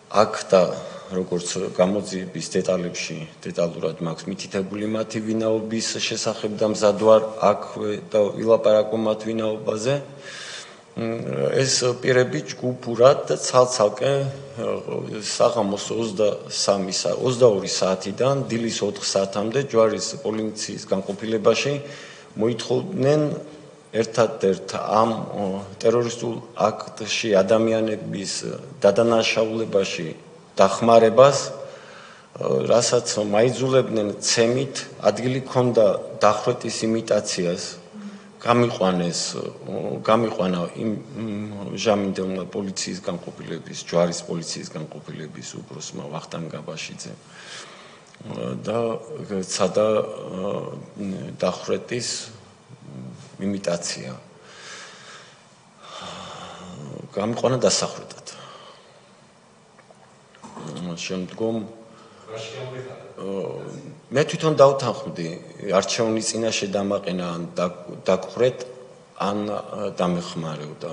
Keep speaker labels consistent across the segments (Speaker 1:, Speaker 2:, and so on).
Speaker 1: აქ და როგორც გამოძიების დეტალურად მაქვს მითითებული მათი ვინაობის შესახებ და მზადვარ აქვე და ვილაპარაკო მათ ვინაობაზე. ეს პირები ჯგუფურად და ცალ-ცალკე საღამოს 22 საათიდან დილის 4 საათამდე ჯვარის პოლიციის განყოფილებაში მოითხოვდნენ ერთადერთ ამ ტერორისტულ აქტში ადამიანების დადანაშაულებაში დახმარებას, რასაც მაიძულებდნენ ცემით, ადგილი ჰქონდა დახვრეტის იმიტაციას, გამიყვანა იმ ჟამინდელმა პოლიციის განყოფილების, ჯვარის პოლიციის განყოფილების უფროსმა ვახტანგ გაბაშიძემ და ცადა დახვრეტის იმიტაცია. გამიყვანა დასახვრეტად. შემდგომ მე თვითონ დავთანხმდი არჩევნის წინაშე დამაყენა ან დაგხვრეთ ან დამეხმარებოდა.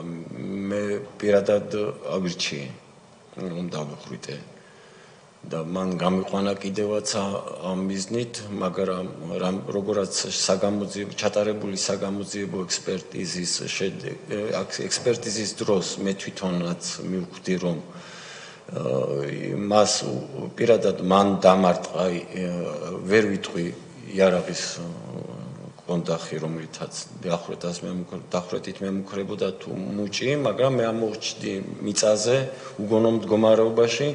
Speaker 1: მე პირადად ავირჩიე რომ დავხვრიტე და მან გამიყვანა კიდევაც ამ მიზნით, მაგრამ როგორაც ჩატარებული საგამოძიებო ექსპერტიზის დროს მე თვითონაც მივხვდი რომ მას პირადად მან დამარტყა ვერ ვიტყვი იარაღის კონდახი რომელთაც დახვრეტით მემუქრებოდა თუ მუჭი, მაგრამ მე ამოვჭდი მიწაზე უგონო მდგომარეობაში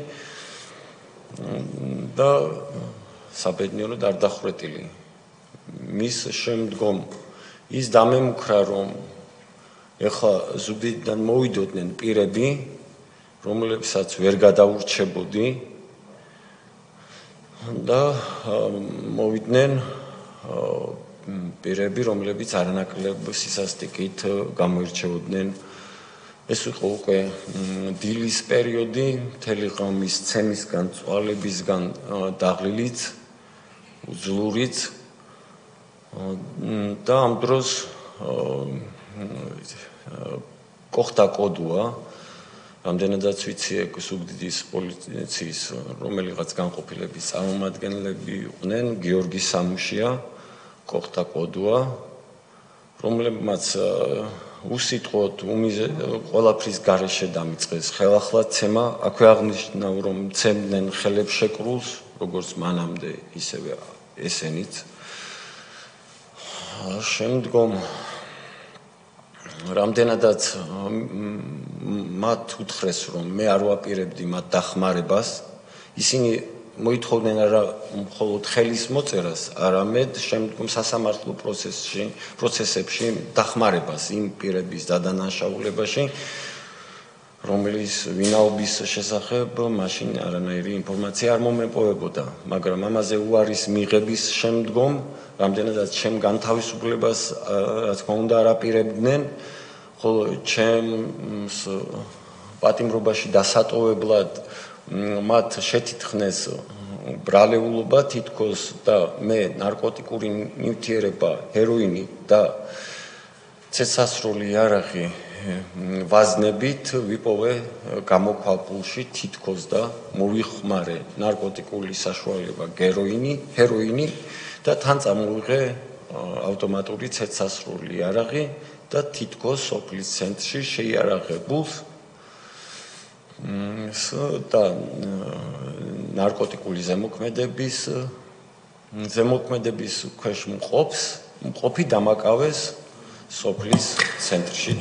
Speaker 1: და საბედნიეროდ არ დახვრეტილი. მის შემდგომ ის დამემუქრა რომ ეხლა ზუგდიდიდან მოვიდოდნენ პირები რომლებსაც ვერ გადაურჩებოდი და მოვიდნენ პირები რომლებიც არანაკლებ სისასტიკით გამოირჩეოდნენ. ეს იყო უკვე დილის პერიოდი, მთელი ღამის ცემისგან, წვალებისგან დაღლილიც, უძლურიც და ამ დროს კოხტა კოდუა, რამდენადაც ვიცი ზუგდიდის პოლიციის რომელიღაც განყოფილების წარმომადგენლები იყვნენ, გიორგი სამუშია, კოხტა კოდუა, რომლებმაც უსიტყვოდ ყველაფრის გარეშე დამიწყეს ხელახლაცემა. აქვე აღნიშნა რომ ცემდნენ ხელებს შეკრულს, როგორც მანამდე, ისევე ესენიც. შემდგომ რამდენადაც მათ უთხრეს რომ მე არ ვაპირებდი მათ დახმარებას, ისინი მოითხოვდნენ არა მხოლოდ ხელის მოწერას, არამედ შემდგომ სასამართლო პროცესებში დახმარებას იმ პირების დადანაშაულებაში, რომლის ვინაობის შესახებ მაშინ არანაირი ინფორმაცია არ მომეპოვებოდა, მაგრამ ამაზე უარის მიღების შემდგომ რამდენადაც ჩემ განთავისუფლებას რა თქმა უნდა არ აპირებდნენ, ხოლო ჩემს პატიმრობაში დასატოვებლად მათ შეთითქმეს ბრალეულობა თითქოს და მე ნარკოტიკული ნივთიერება, ჰეროინი და ცეცხლსასროლი იარაღი ვაზნებით ვიპოვე გამოქვაბულში თითქოს და მოვიხმარე ნარკოტიკული საშუალება ჰეროინი და თან წამოვიღე ავტომატური ცეცხლსასროლი იარაღი და თითქოს სოფლის ცენტრში შეიარაღებულს და ნარკოტიკული ზემოქმედების ქვეშ მყოფი დამაკავეს სოფლის ცენტრში.